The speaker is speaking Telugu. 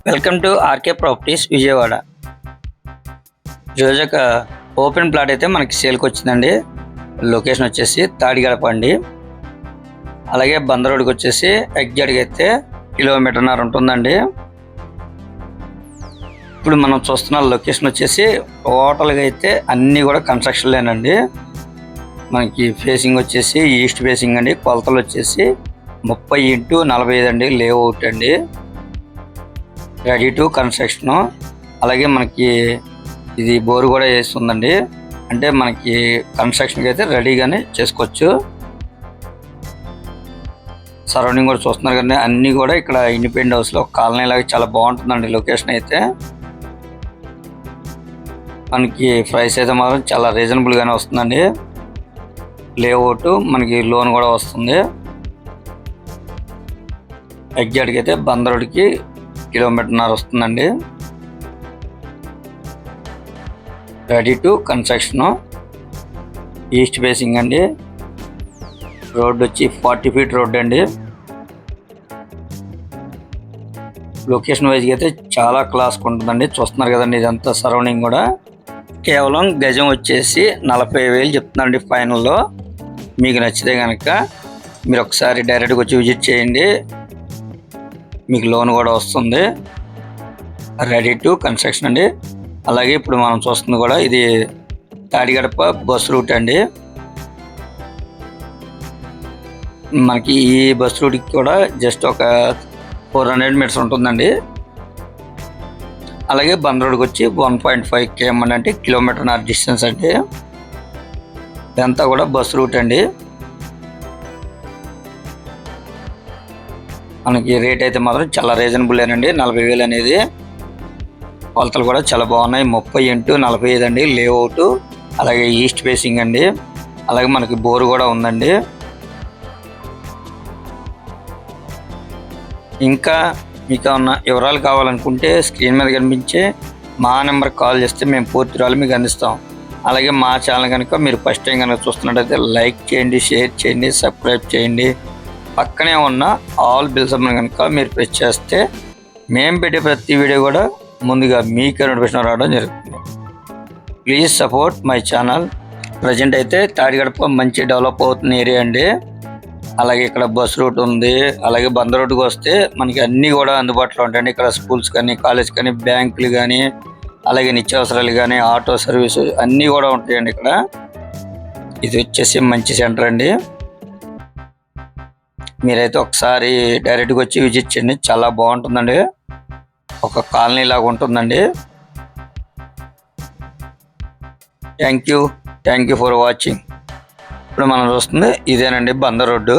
Welcome to RK properties Vijayawada. ఈరోజు ఒక ఓపెన్ ప్లాట్ అయితే మనకి సేల్కి వచ్చిందండి. లొకేషన్ వచ్చేసి తాడిగడప అండి. అలాగే బందర్ రోడ్కి వచ్చేసి ఎగ్జాక్ట్గా అయితే 1.5 కిలోమీటర్ ఉంటుందండి. ఇప్పుడు మనం చూస్తున్న లొకేషన్ వచ్చేసి టోటల్గా అయితే అన్నీ కూడా కన్స్ట్రక్షన్లేనండి. మనకి ఫేసింగ్ వచ్చేసి ఈస్ట్ ఫేసింగ్ అండి. కొలతలు వచ్చేసి 30x45 అండి. లేఅవుట్ అండి, రెడీ టు కన్స్ట్రక్షన్. అలాగే మనకి ఇది బోర్ కూడా వేస్తుందండి. అంటే మనకి కన్స్ట్రక్షన్కి అయితే రెడీగానే చేసుకోవచ్చు. సరౌండింగ్ కూడా చూస్తున్నారు కానీ అన్నీ కూడా ఇక్కడ ఇండిపెండెంట్ హౌస్లో కాలనీ లాగా చాలా బాగుంటుందండి. లొకేషన్ అయితే మనకి ప్రైస్ అయితే మాత్రం చాలా రీజనబుల్గానే వస్తుందండి. లేఅవుట్ మనకి లోన్ కూడా వస్తుంది. ఎగ్జాక్ట్గా అయితే బందర్ రోడ్కి 1.5 కిలోమీటర్ వస్తుందండి. Ready to construction, east facing అండి. రోడ్ వచ్చి 40 ఫీట్ రోడ్ అండి. లొకేషన్ వైజ్గా అయితే చాలా క్లాస్గా ఉంటుందండి. చూస్తున్నారు కదండి, ఇదంతా సరౌండింగ్ కూడా. కేవలం గజం వచ్చేసి 40,000 చెప్తున్నాండి ఫైనల్లో. మీకు నచ్చితే కనుక మీరు ఒకసారి డైరెక్ట్గా వచ్చి విజిట్ చేయండి. మీకు లోన్ కూడా వస్తుంది. రెడీ టు కన్స్ట్రక్షన్ అండి. అలాగే ఇప్పుడు మనం చూస్తుంది కూడా ఇది తాడిగడప బస్ రూట్ అండి. మనకి ఈ బస్ రూట్కి కూడా జస్ట్ ఒక 400 మీటర్స్ ఉంటుందండి. అలాగే బందర్ రోడ్కి వచ్చి 1.5 km అంటే 1.5 కిలోమీటర్ డిస్టెన్స్ అండి. ఇదంతా కూడా బస్ రూట్ అండి. మనకి రేట్ అయితే మాత్రం చాలా రీజనబుల్లేనండి. 40,000 అనేది. కొలతలు కూడా చాలా బాగున్నాయి. 30x45 అండి లేఅవుట్. అలాగే ఈస్ట్ ఫేసింగ్ అండి. అలాగే మనకి బోర్ కూడా ఉందండి. ఇంకా మీకు ఉన్న వివరాలు కావాలనుకుంటే స్క్రీన్ మీద కనిపించే మా నెంబర్ కాల్ చేస్తే మేము పూర్తి వివరాలు మీకు అందిస్తాం. అలాగే మా ఛానల్ కనుక మీరు ఫస్ట్ టైం కనుక చూస్తున్నట్టయితే లైక్ చేయండి, షేర్ చేయండి, సబ్స్క్రైబ్ చేయండి. పక్కనే ఉన్న ఆల్ బిల్స్ కనుక మీరు ప్రెస్ చేస్తే మేము పెట్టే ప్రతి వీడియో కూడా ముందుగా మీకే నోటిఫికేషన్ రావడం జరుగుతుంది. Please support my channel. Present అయితే తాడిగడప మంచి డెవలప్ అవుతున్న ఏరియా అండి. అలాగే ఇక్కడ బస్ రూట్ ఉంది. అలాగే బందర్ రోడ్డుకి వస్తే మనకి అన్నీ కూడా అందుబాటులో ఉంటాయండి. ఇక్కడ స్కూల్స్ కానీ, కాలేజ్ కానీ, బ్యాంకులు కానీ, అలాగే నిత్యావసరాలు కానీ, ఆటో సర్వీసు అన్నీ కూడా ఉంటాయండి ఇక్కడ. ఇది వచ్చేసి మంచి సెంటర్ అండి. మీరైతే ఒకసారి డైరెక్ట్గా వచ్చి విజిట్ చేయండి. చాలా బాగుంటుందండి. ఒక కాలనీ లాగా ఉంటుందండి. Thank you for watching. ఇప్పుడు మనం చూస్తుంది ఇదేనండి బందర్ రోడ్డు.